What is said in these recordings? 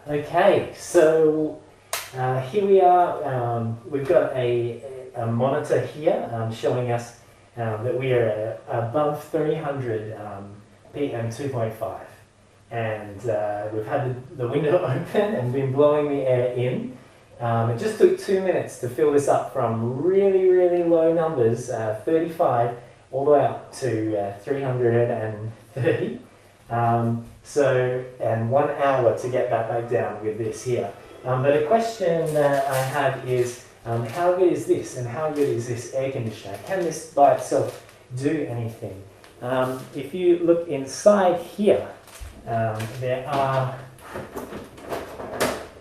Okay, so here we are. We've got a monitor here showing us that we are above 300 PM 2.5, and we've had the window open and been blowing the air in. It just took 2 minutes to fill this up from really, really low numbers, 35, all the way up to 330. And 1 hour to get that back down with this here. But a question that I have is, how good is this, and how good is this air conditioner? Can this by itself do anything? If you look inside here, there are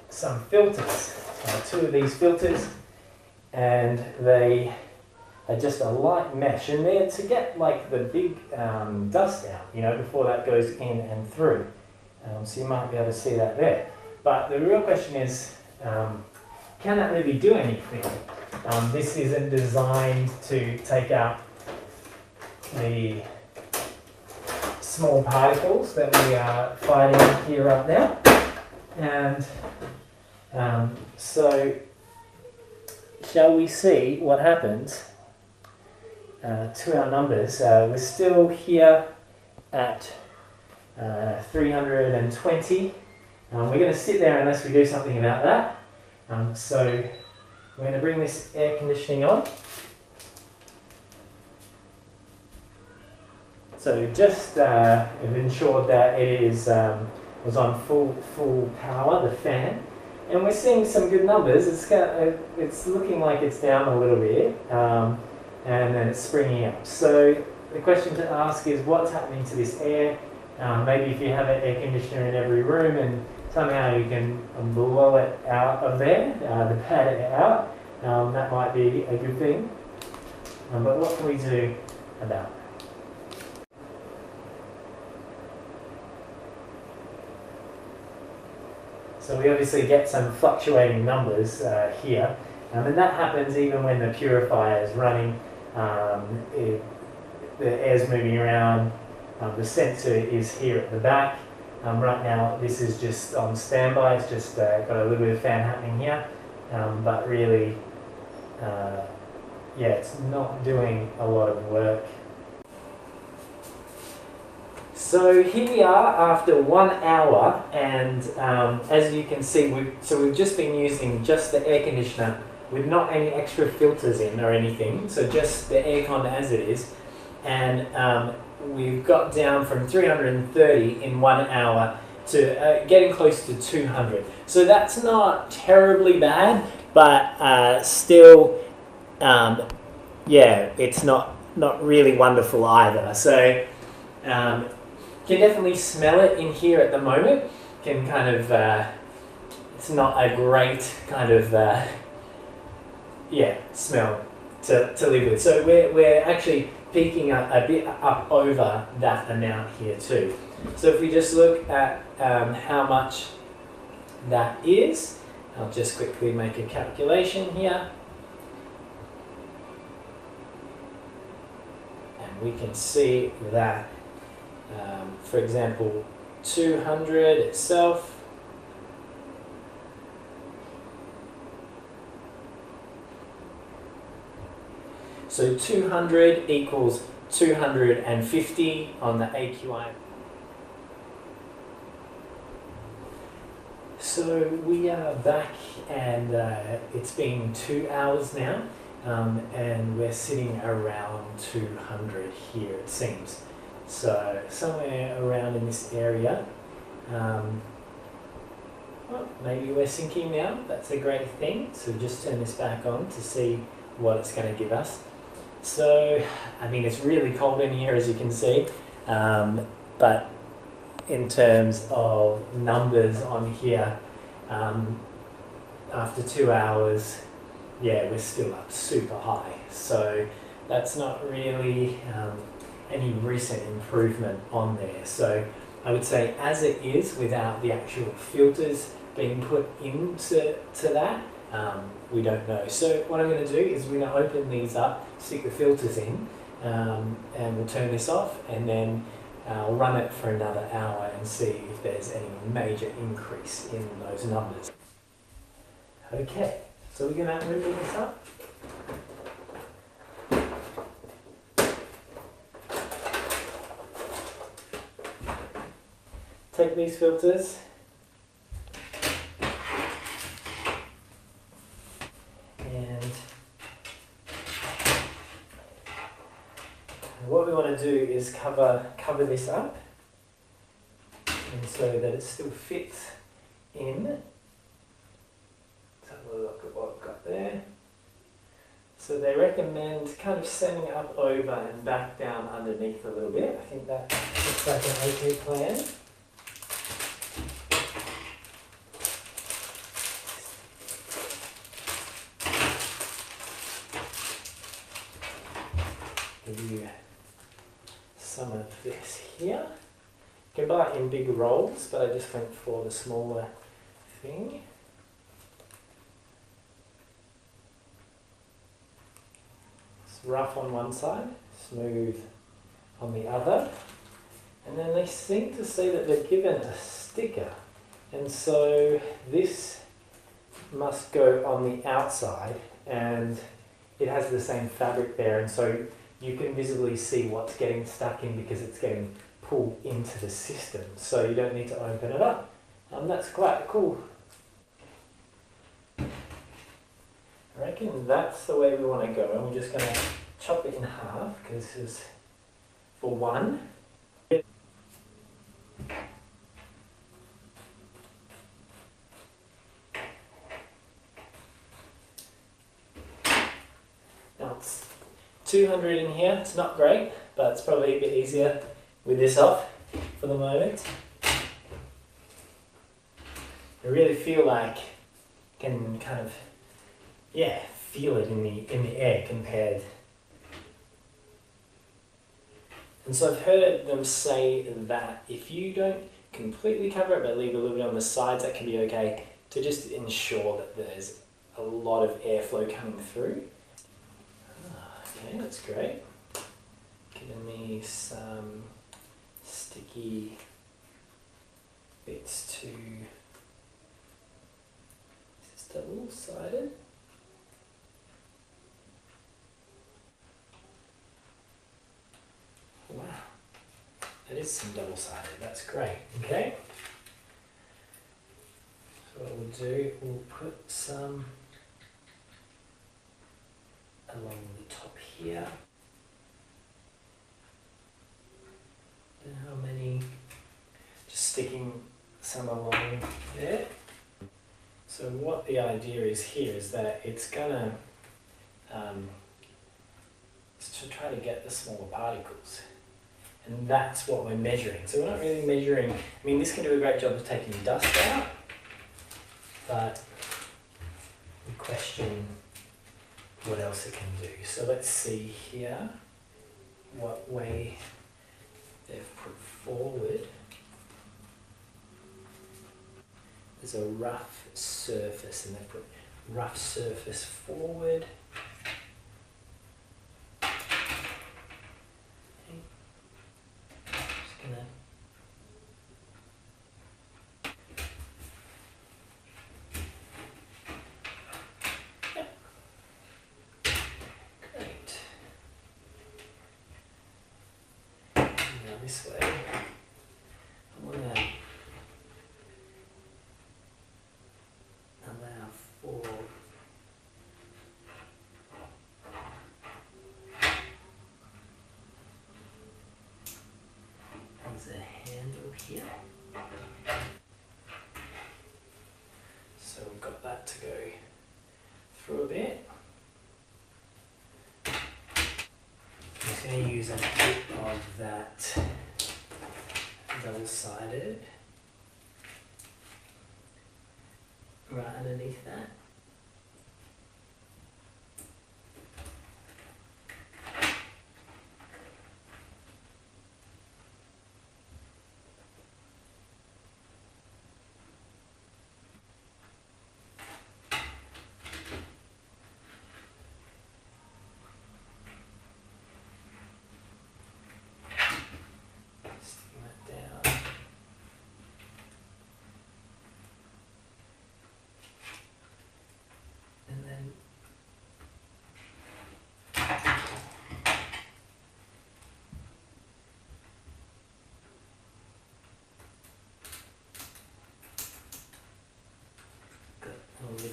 some filters, two of these filters, and they are just a light mesh, and they're to get like the big dust out, before that goes in and through. So you might be able to see that there. But the real question is, can that really do anything? This isn't designed to take out the small particles that we are fighting here right now. And so, shall we see what happens to our numbers? We're still here at 320. We're going to sit there unless we do something about that. So we're going to bring this air conditioning on. So just have ensured that it was on full power, the fan. And we're seeing some good numbers. It's looking like it's down a little bit. And then it's springing up. So the question to ask is, what's happening to this air? Maybe if you have an air conditioner in every room and somehow you can blow it out of there, the pad it out, that might be a good thing. But what can we do about it? So we obviously get some fluctuating numbers here, and that happens even when the purifier is running. The air's moving around. The sensor is here at the back. Right now this is just on standby. It's just got a little bit of fan happening here, but really, it's not doing a lot of work. So here we are after 1 hour, and as you can see, we've just been using just the air conditioner with not any extra filters in or anything, so just the aircon as it is, and we've got down from 330 in 1 hour to getting close to 200. So that's not terribly bad, but still, it's not really wonderful either. So can definitely smell it in here at the moment. Can kind of, it's not a great kind of, smell to live with. So we're actually peaking a bit up over that amount here too. So if we just look at how much that is, I'll just quickly make a calculation here. And we can see that, for example, 200 itself, so 200 equals 250 on the AQI. So we are back, and it's been 2 hours now, and we're sitting around 200 here, it seems. So somewhere around in this area. Well, maybe we're sinking now. That's a great thing. So just turn this back on to see what it's going to give us. So, I mean, it's really cold in here, as you can see, but in terms of numbers on here, after 2 hours, we're still up super high. So that's not really any recent improvement on there. So I would say as it is, without the actual filters being put into that, we don't know. So what I'm going to do is we're going to open these up, stick the filters in, and we'll turn this off, and then I'll run it for another hour and see if there's any major increase in those numbers. Okay, so we're going to open this up. Take these filters and what we want to do is cover this up, and so that it still fits in. Let's have a look at what we've got there. So they recommend kind of sending it up over and back down underneath a little bit. I think that looks like an okay plan. Give you some of this here. You can buy it in big rolls, but I just went for the smaller thing. It's rough on one side, smooth on the other. And then they seem to say that they're given a sticker. And so this must go on the outside, and it has the same fabric there, and so you can visibly see what's getting stuck in because it's getting pulled into the system. So you don't need to open it up. That's quite cool. I reckon that's the way we want to go, and we're just going to chop it in half because this is for one. Now it's 200 in here. It's not great, but it's probably a bit easier with this off for the moment. I really feel like I can kind of, feel it in the air compared. And so I've heard them say that if you don't completely cover it but leave a little bit on the sides, that can be okay to just ensure that there's a lot of airflow coming through. Okay, that's great. Giving me some sticky bits to. Is this double-sided? Wow, that is some double-sided. That's great. Okay. So what we'll do, we'll put some along the top here. And how many? Just sticking some along there. So what the idea is here is that it's gonna to try to get the smaller particles, and that's what we're measuring. So we're not really measuring. I mean, this can do a great job of taking dust out, but we question what else it can do. So let's see here what way they've put forward. There's a rough surface, and they've put rough surface forward. Okay. Just gonna this way. I want to allow for there's a handle here. So we've got that to go through a bit. I'm just going to use a bit of that double-sided right underneath that.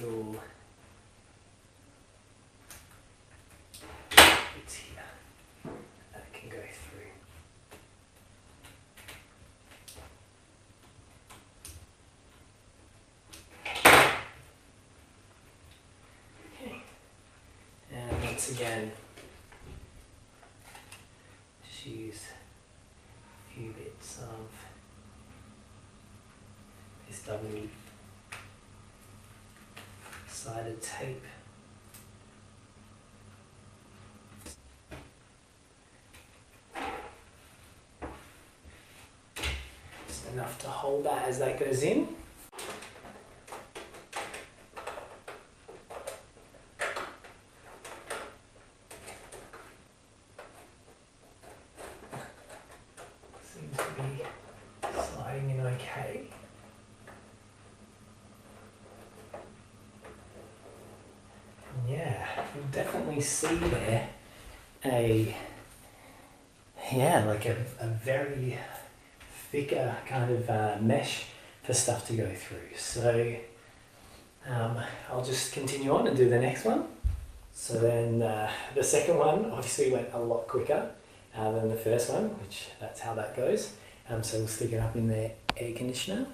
little bits here that can go through. Okay, and once again, just use a few bits of this double-sided tape. Just enough to hold that as that goes in. Seems to be sliding in okay. Yeah, you'll definitely see there like a very thicker kind of mesh for stuff to go through. So I'll just continue on and do the next one. So then the second one obviously went a lot quicker than the first one, which that's how that goes. So we'll stick it up in the air conditioner.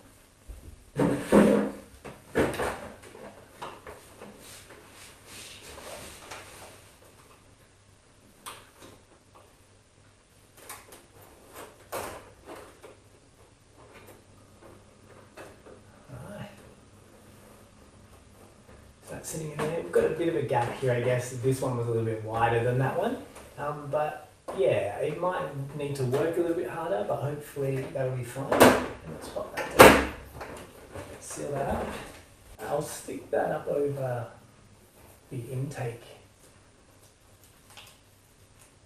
That's sitting in there. We've got a bit of a gap here, I guess. This one was a little bit wider than that one. But yeah, it might need to work a little bit harder, but hopefully that'll be fine. And let's pop that down. Seal that up. I'll stick that up over the intake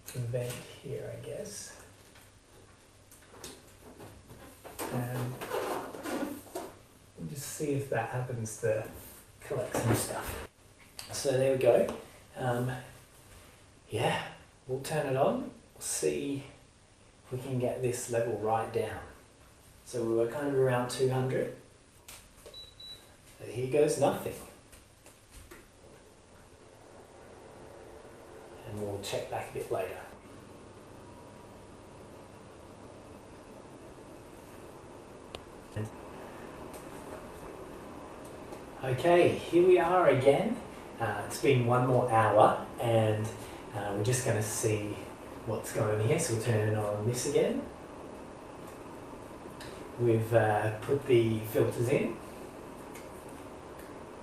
vent here, I guess. And we'll just see if that happens to collect some stuff. So there we go. Yeah, we'll turn it on. We'll see if we can get this level right down. So we were kind of around 200. So here goes nothing. And we'll check back a bit later. Okay, here we are again. It's been one more hour and we're just going to see what's going on here. So we'll turn on this again. We've put the filters in.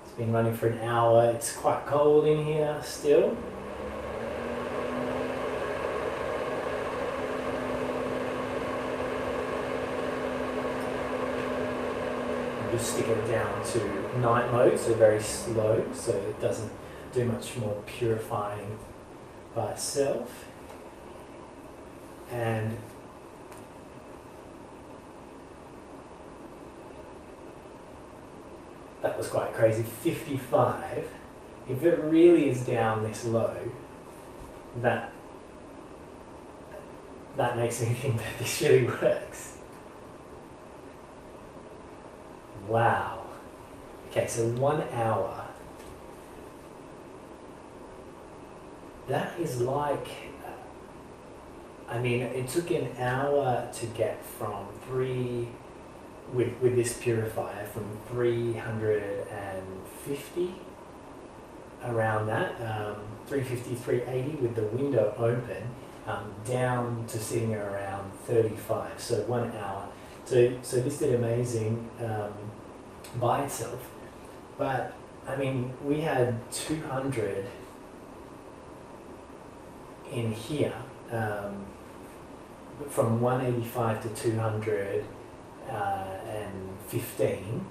It's been running for an hour. It's quite cold in here still. Just stick it down to night mode, so very slow, so it doesn't do much more purifying by itself. And that was quite crazy, 55. If it really is down this low, that makes me think that this really works. Wow. Okay, so 1 hour. That is like, I mean, it took an hour to get from with this purifier, from 350, around that, 350, 380 with the window open, down to sitting around 35, so 1 hour. So this did amazing by itself, but I mean, we had 200 in here, from 185 to 215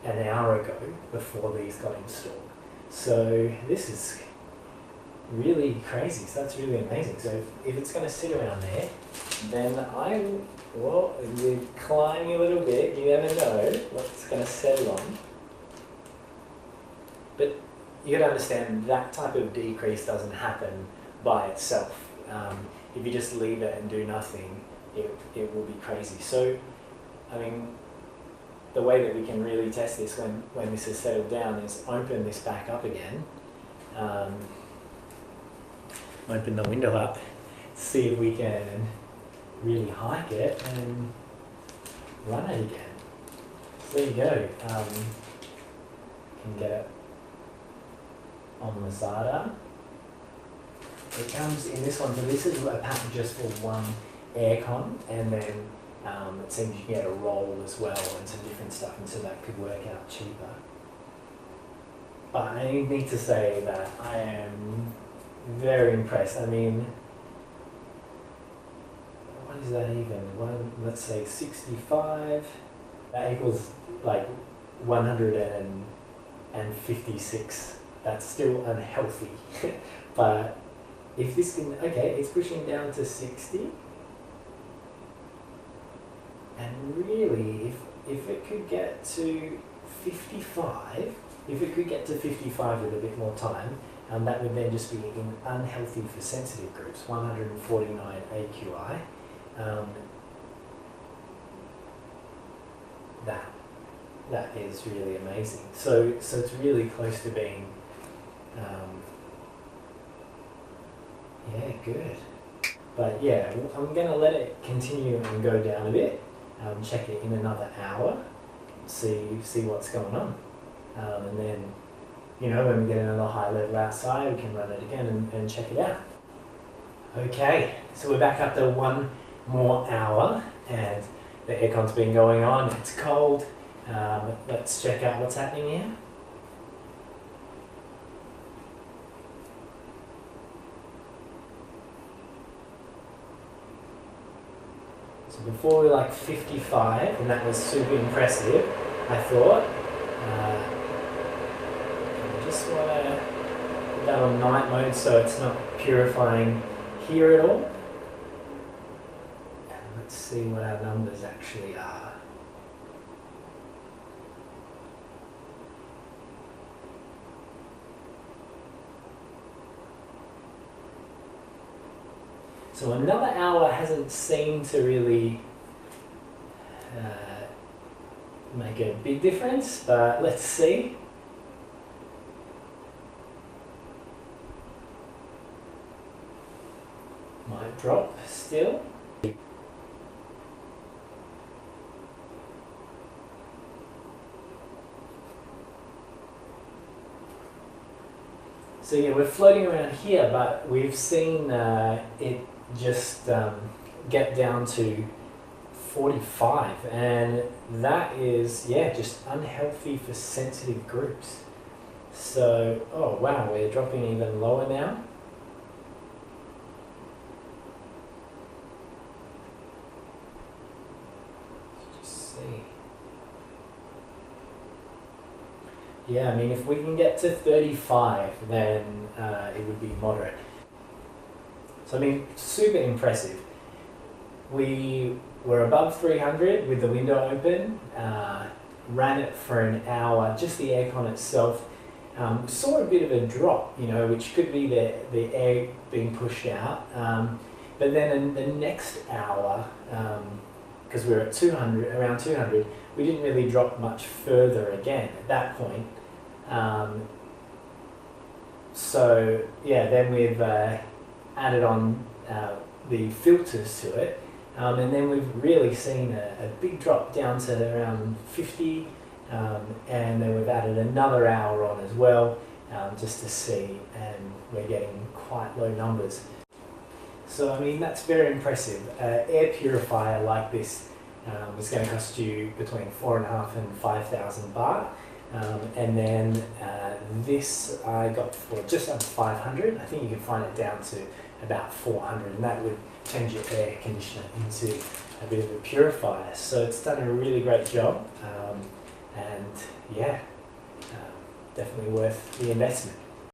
an hour ago before these got installed. So this is really crazy, so that's really amazing. So if it's going to sit around there, then well, you're climbing a little bit, you never know what it's going to settle on. But you got to understand that type of decrease doesn't happen by itself. If you just leave it and do nothing, it will be crazy. So, I mean, the way that we can really test this when this is settled down is open this back up again. Open the window up, see if we can really hike it and run it again. So there you go. Can get it on the Zada. It comes in this one, so this is a pattern just for one aircon, and then it seems you can get a roll as well and some different stuff, and so that could work out cheaper. But I need to say that I am very impressed. I mean, what is that even? Let's say 65. That equals like 156. That's still unhealthy. But if this can, okay, it's pushing down to 60. And really, if it could get to 55, if it could get to 55 with a bit more time, that would then just be in unhealthy for sensitive groups, 149 AQI. That is really amazing. So it's really close to being, yeah, good. But yeah, I'm going to let it continue and go down a bit. Check it in another hour, see what's going on, and then, you know, when we get another high level outside, we can run it again and check it out. Okay, so we're back up to 1 more hour, and the aircon's been going on. It's cold. Let's check out what's happening here. So before we were like 55, and that was super impressive, I thought. I just want to put that on night mode so it's not purifying here at all. And let's see what our numbers actually are. So another hour hasn't seemed to really make a big difference, but let's see. Might drop still. So yeah, we're floating around here, but we've seen it just get down to 45, and that is, yeah, just unhealthy for sensitive groups. So, oh wow, we're dropping even lower now. Let's just see. Yeah, I mean, if we can get to 35, then it would be moderate. So I mean, super impressive. We were above 300 with the window open, ran it for an hour, just the aircon itself. Saw a bit of a drop, you know, which could be the air being pushed out. But then in the next hour, because we were at 200, around 200, we didn't really drop much further again at that point. So yeah, then we've added on the filters to it, and then we've really seen a big drop down to around 50, and then we've added another hour on as well, just to see, and we're getting quite low numbers. So I mean, that's very impressive. Air purifier like this is going to cost you between 4.5 and 5,000 baht. And then this I got for just under 500. I think you can find it down to about 400, and that would change your air conditioner into a bit of a purifier. So it's done a really great job, and yeah, definitely worth the investment.